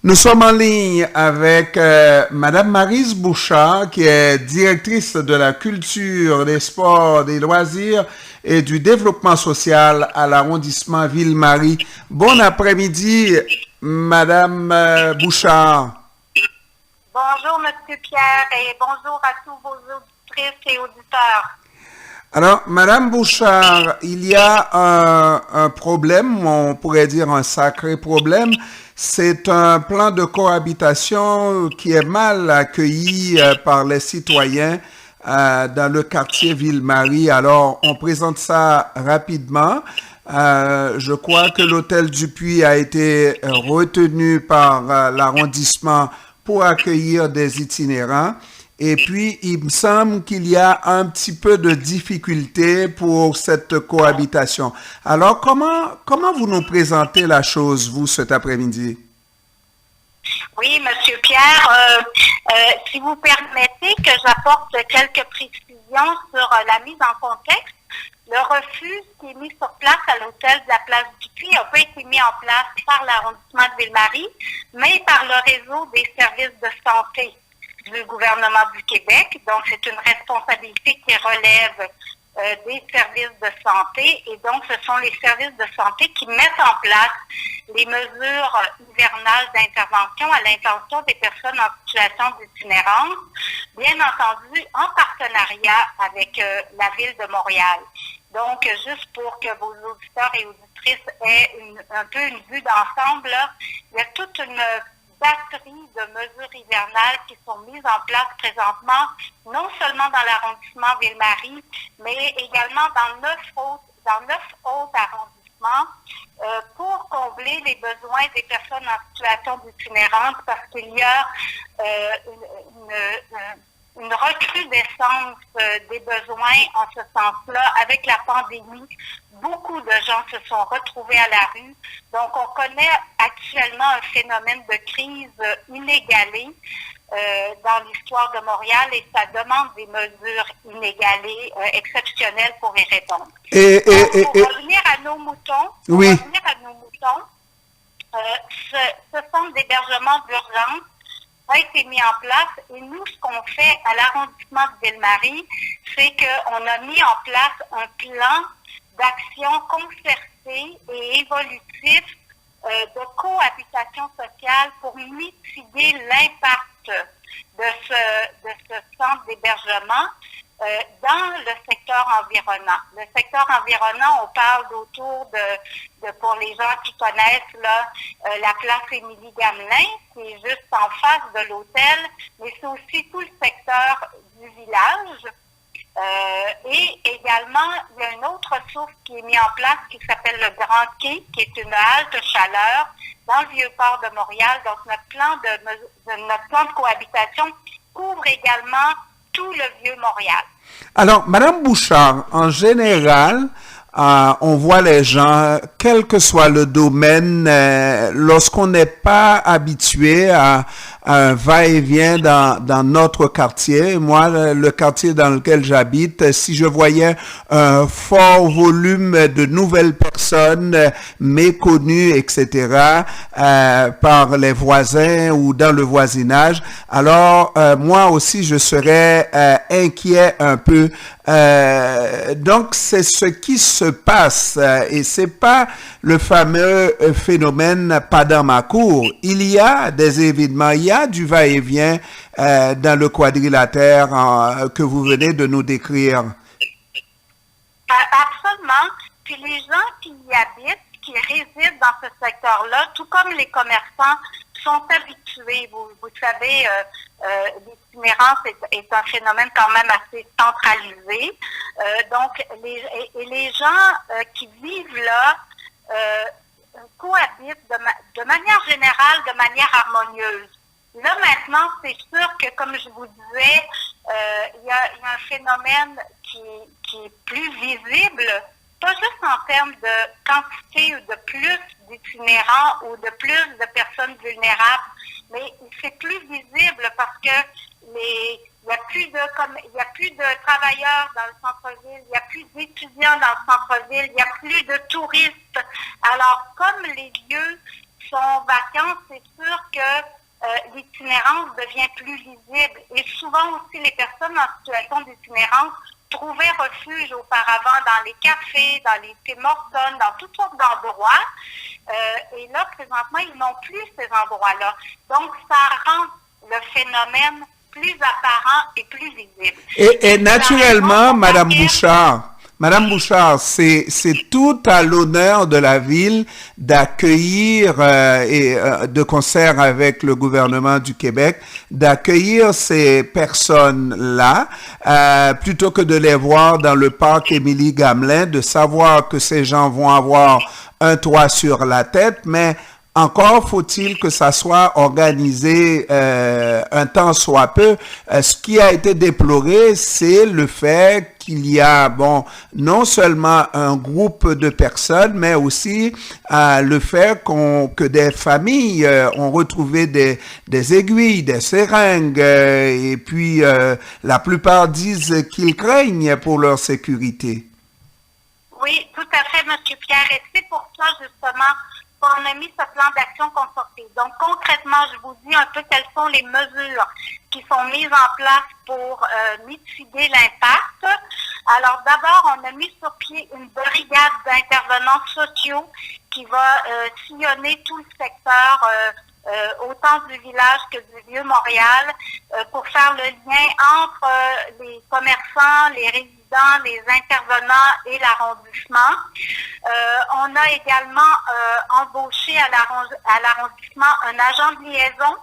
Nous sommes en ligne avec Madame Maryse Bouchard, qui est directrice de la culture, des sports, des loisirs et du développement social à l'arrondissement Ville-Marie. Bon après-midi, Madame Bouchard. Bonjour, Monsieur Pierre, et bonjour à tous vos auditrices et auditeurs. Alors, Madame Bouchard, il y a un problème, on pourrait dire un sacré problème. C'est un plan de cohabitation qui est mal accueilli par les citoyens dans le quartier Ville-Marie. Alors, on présente ça rapidement. Je crois que l'hôtel Dupuis a été retenu par l'arrondissement pour accueillir des itinérants. Et puis, il me semble qu'il y a un petit peu de difficulté pour cette cohabitation. Alors, comment vous nous présentez la chose, vous, cet après-midi? Oui, Monsieur Pierre, si vous permettez que j'apporte quelques précisions sur la mise en contexte, le refuge qui est mis sur place à l'hôtel de la place Dupuis n'a pas été mis en place par l'arrondissement de Ville-Marie, mais par le réseau des services de santé du gouvernement du Québec. Donc, c'est une responsabilité qui relève des services de santé. Et donc, ce sont les services de santé qui mettent en place les mesures hivernales d'intervention à l'intention des personnes en situation d'itinérance, bien entendu en partenariat avec la Ville de Montréal. Donc, juste pour que vos auditeurs et auditrices aient un peu une vue d'ensemble, là, il y a toute une batterie de mesures hivernales qui sont mises en place présentement, non seulement dans l'arrondissement Ville-Marie, mais également dans neuf autres arrondissements pour combler les besoins des personnes en situation d'itinérance parce qu'il y a une recrudescence des besoins en ce sens-là. Avec la pandémie, beaucoup de gens se sont retrouvés à la rue. Donc, on connaît actuellement un phénomène de crise inégalé dans l'histoire de Montréal et ça demande des mesures inégalées, exceptionnelles pour y répondre. Pour revenir à nos moutons, ce centre d'hébergement d'urgence a été mis en place et nous, ce qu'on fait à l'arrondissement de Ville-Marie, c'est qu'on a mis en place un plan d'action concerté et évolutif de cohabitation sociale pour mitiguer l'impact de ce centre d'hébergement dans le secteur environnant. Le secteur environnant, on parle d'autour de pour les gens qui connaissent là, la place Émilie-Gamelin, qui est juste en face de l'hôtel, mais c'est aussi tout le secteur du village. Et également, il y a une autre ressource qui est mise en place qui s'appelle le Grand Quai, qui est une halte chaleur dans le Vieux-Port de Montréal. Donc, notre plan de cohabitation couvre également tout le Vieux-Montréal. Alors, Madame Bouchard, en général, on voit les gens, quel que soit le domaine, lorsqu'on n'est pas habitué à un va-et-vient dans notre quartier. Moi, le quartier dans lequel j'habite, si je voyais un fort volume de nouvelles personnes méconnues, etc., par les voisins ou dans le voisinage, alors moi aussi, je serais inquiet un peu. Donc, c'est ce qui se passe et c'est pas le fameux phénomène pas dans ma cour. Il y a des événements, il y a du va-et-vient dans le quadrilatère que vous venez de nous décrire. Absolument. Puis les gens qui y habitent, qui résident dans ce secteur-là, tout comme les commerçants, sont habitués. Vous savez, l'itinérance est un phénomène quand même assez centralisé. Donc, les gens qui vivent là cohabitent de manière générale, de manière harmonieuse. Là, maintenant, c'est sûr que, comme je vous disais, il y a un phénomène qui est plus visible, pas juste en termes de quantité ou de plus d'itinérants ou de plus de personnes vulnérables, mais c'est plus visible parce que il n'y a plus de travailleurs dans le centre-ville, il n'y a plus d'étudiants dans le centre-ville, il n'y a plus de touristes. Alors, comme les lieux sont vacantes, c'est sûr que l'itinérance devient plus visible. Et souvent aussi, les personnes en situation d'itinérance trouvaient refuge auparavant dans les cafés, dans les Tim Hortons, dans toutes sortes d'endroits. Et là, présentement, ils n'ont plus ces endroits-là. Donc, ça rend le phénomène plus apparent et plus visible. Et naturellement, Madame Bouchard, c'est tout à l'honneur de la ville d'accueillir de concert avec le gouvernement du Québec, d'accueillir ces personnes-là, plutôt que de les voir dans le parc Émilie-Gamelin, de savoir que ces gens vont avoir un toit sur la tête, mais encore faut-il que ça soit organisé un temps soit peu. Ce qui a été déploré, c'est le fait qu'il y a, non seulement un groupe de personnes, mais aussi le fait que des familles ont retrouvé des aiguilles, des seringues, et puis la plupart disent qu'ils craignent pour leur sécurité. Oui, tout à fait, M. Pierre. Et c'est pour ça, justement, qu'on a mis ce plan d'action concerté. Donc, concrètement, je vous dis un peu quelles sont les mesures qui sont mises en place pour mitiguer l'impact. Alors, d'abord, on a mis sur pied une brigade d'intervenants sociaux qui va sillonner tout le secteur, autant du village que du Vieux-Montréal, pour faire le lien entre les commerçants, les résidents, les intervenants et l'arrondissement. On a également embauché à l'arrondissement un agent de liaison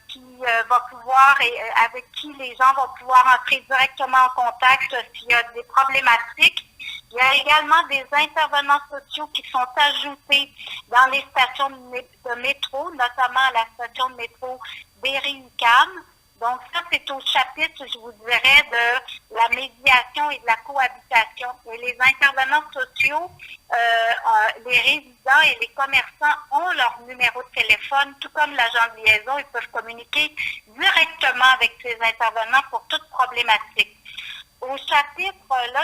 qui va pouvoir, avec qui les gens vont pouvoir entrer directement en contact s'il y a des problématiques. Il y a également des intervenants sociaux qui sont ajoutés dans les stations de métro, notamment à la station de métro Berry-UQAM. Donc ça, c'est au chapitre, je vous dirais, de la médiation et de la cohabitation. Et les intervenants sociaux, les résidents et les commerçants ont leur numéro de téléphone, tout comme l'agent de liaison. Ils peuvent communiquer directement avec ces intervenants pour toute problématique. Au chapitre, là,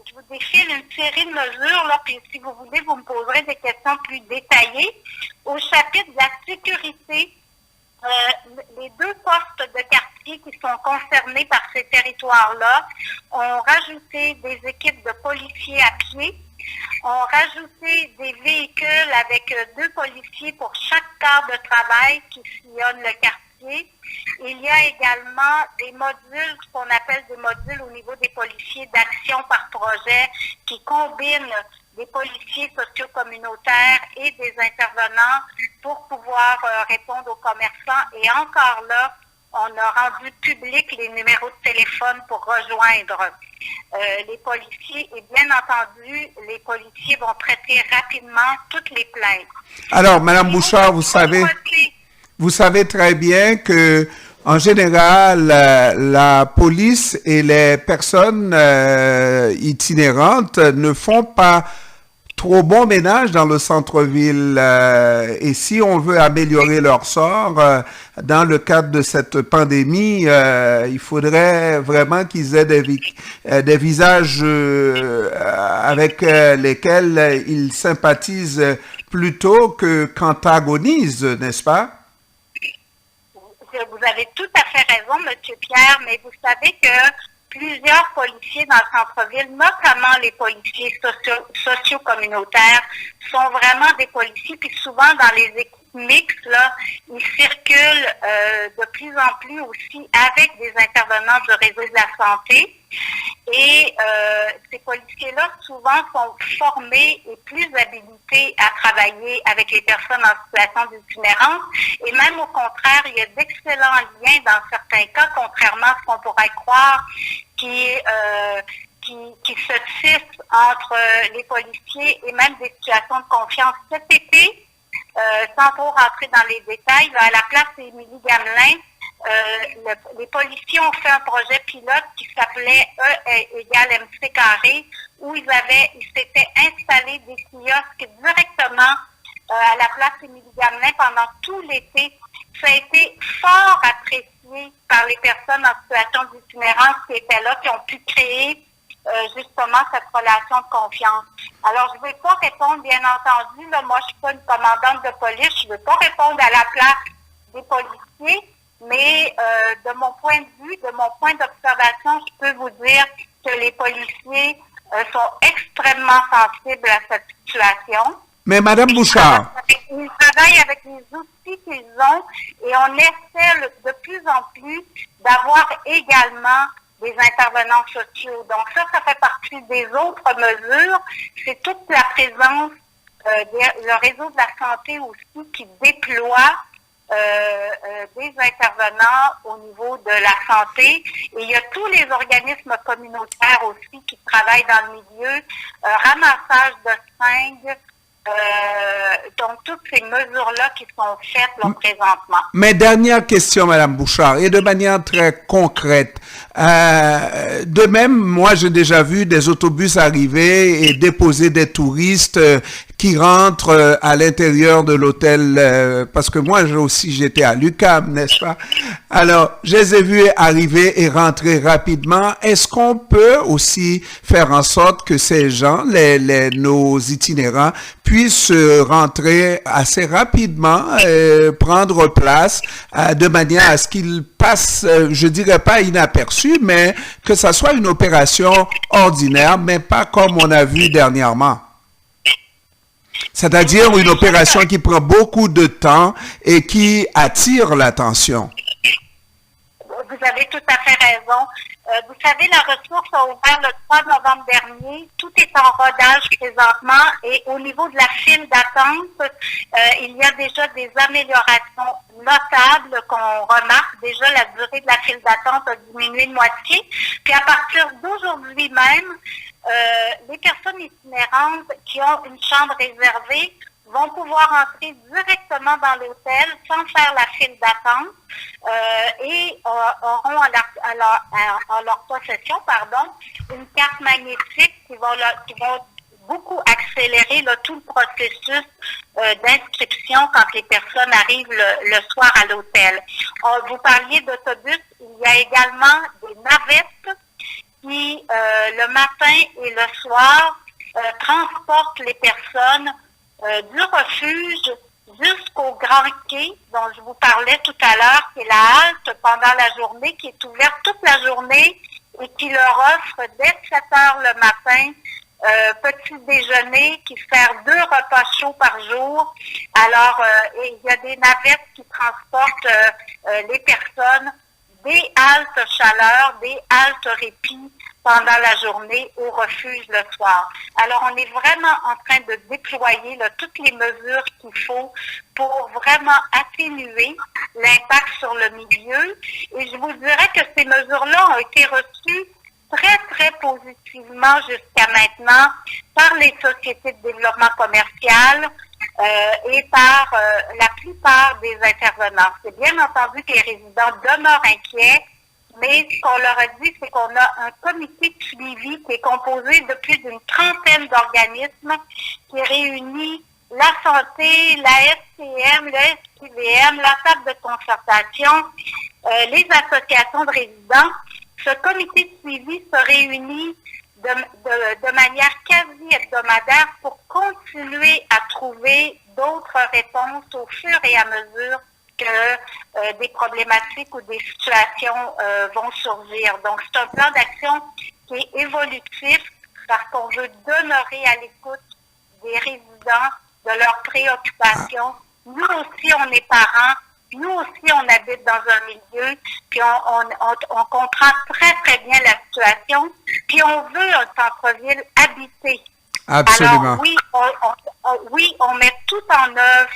je vous défile une série de mesures, là, puis si vous voulez, vous me poserez des questions plus détaillées. Au chapitre de la sécurité, les deux postes de quartier qui sont concernés par ces territoires-là ont rajouté des équipes de policiers à pied, ont rajouté des véhicules avec 2 policiers pour chaque quart de travail qui sillonnent le quartier. Il y a également des modules, ce qu'on appelle des modules au niveau des policiers d'action par projet, qui combinent des policiers sociaux communautaires et des intervenants pour pouvoir répondre aux commerçants. Et encore là, on a rendu public les numéros de téléphone pour rejoindre les policiers. Et bien entendu, les policiers vont traiter rapidement toutes les plaintes. Alors, Madame Bouchard, vous savez très bien que en général, la police et les personnes itinérantes ne font pas trop bon ménage dans le centre-ville. Et si on veut améliorer leur sort, dans le cadre de cette pandémie, il faudrait vraiment qu'ils aient des visages avec lesquels ils sympathisent plutôt qu'antagonisent, n'est-ce pas? Vous avez tout à fait raison, M. Pierre, mais vous savez que plusieurs policiers dans le centre-ville, notamment les policiers socio-communautaires, sont vraiment des policiers, puis souvent dans les équipes mixtes, là, ils circulent de plus en plus aussi avec des intervenants du réseau de la santé. Et ces policiers-là, souvent, sont formés et plus habilités à travailler avec les personnes en situation d'itinérance. Et même au contraire, il y a d'excellents liens dans certains cas, contrairement à ce qu'on pourrait croire, qui se tissent entre les policiers et même des situations de confiance. Cet été, sans trop rentrer dans les détails, là, à la place Émilie-Gamelin, les policiers ont fait un projet pilote qui s'appelait E=MC², où ils s'étaient installés des kiosques directement à la place Émilie-Gamelin pendant tout l'été. Ça a été fort apprécié par les personnes en situation d'itinérance qui étaient là, qui ont pu créer justement cette relation de confiance. Alors, je ne vais pas répondre, bien entendu, là, moi, je suis pas une commandante de police, je ne vais pas répondre à la place des policiers, mais de mon point de vue, de mon point d'observation, je peux vous dire que les policiers sont extrêmement sensibles à cette situation. Mais Madame Bouchard. Ils travaillent avec les outils qu'ils ont et on essaie de plus en plus d'avoir également des intervenants sociaux. Donc ça fait partie des autres mesures. C'est toute la présence, le réseau de la santé aussi qui déploie des intervenants au niveau de la santé. Et il y a tous les organismes communautaires aussi qui travaillent dans le milieu, ramassage de seringues, donc toutes ces mesures-là qui sont faites là, présentement. Mais dernière question, Madame Bouchard, et de manière très concrète. De même, moi, j'ai déjà vu des autobus arriver et déposer des touristes qui rentrent à l'intérieur de l'hôtel, parce que moi aussi j'étais à l'UQAM, n'est-ce pas? Alors, je les ai vus arriver et rentrer rapidement. Est-ce qu'on peut aussi faire en sorte que ces gens, nos itinérants, puissent rentrer assez rapidement, prendre place, de manière à ce qu'ils passent, je dirais pas inaperçus, mais que ça soit une opération ordinaire, mais pas comme on a vu dernièrement? C'est-à-dire une opération qui prend beaucoup de temps et qui attire l'attention. Vous avez tout à fait raison. Vous savez, la ressource a ouvert le 3 novembre dernier. Tout est en rodage présentement et au niveau de la file d'attente, il y a déjà des améliorations notables qu'on remarque. Déjà, la durée de la file d'attente a diminué de moitié. Puis à partir d'aujourd'hui même, les personnes itinérantes qui ont une chambre réservée vont pouvoir entrer directement dans l'hôtel sans faire la file d'attente et auront en leur possession une carte magnétique qui vont beaucoup accélérer tout le processus d'inscription quand les personnes arrivent le soir à l'hôtel. Vous parliez d'autobus, il y a également des navettes qui, le matin et le soir, transportent les personnes du refuge jusqu'au grand quai dont je vous parlais tout à l'heure, qui est la halte pendant la journée, qui est ouverte toute la journée et qui leur offre dès 7 heures le matin petit déjeuner qui sert 2 repas chauds par jour. Alors, il y a des navettes qui transportent les personnes des haltes chaleur, des haltes répit pendant la journée au refuge le soir. Alors, on est vraiment en train de déployer toutes les mesures qu'il faut pour vraiment atténuer l'impact sur le milieu. Et je vous dirais que ces mesures-là ont été reçues très, très positivement jusqu'à maintenant par les sociétés de développement commercial et par la plupart des intervenants. C'est bien entendu que les résidents demeurent inquiets, mais ce qu'on leur a dit, c'est qu'on a un comité de suivi qui est composé de plus d'une trentaine d'organismes qui réunit la santé, la SCM, le SQVM, la table de concertation, les associations de résidents. Ce comité de suivi se réunit de manière quasi hebdomadaire pour continuer à trouver d'autres réponses au fur et à mesure que des problématiques ou des situations vont surgir. Donc, c'est un plan d'action qui est évolutif parce qu'on veut demeurer à l'écoute des résidents, de leurs préoccupations. Nous aussi, on est parents. Nous aussi, on habite dans un milieu, puis on comprend très, très bien la situation, puis on veut un centre-ville habité. Absolument. Alors, oui, on met tout en œuvre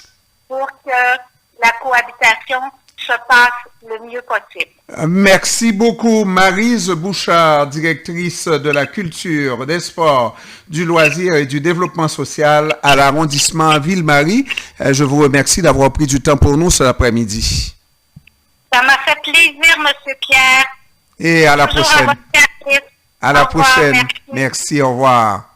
pour que la cohabitation se passe le mieux possible. Merci beaucoup, Maryse Bouchard, directrice de la culture, des sports, du loisir et du développement social à l'arrondissement Ville-Marie. Je vous remercie d'avoir pris du temps pour nous cet après-midi. Ça m'a fait plaisir, M. Pierre. Et à la prochaine. À votre service. À la prochaine. Merci, au revoir.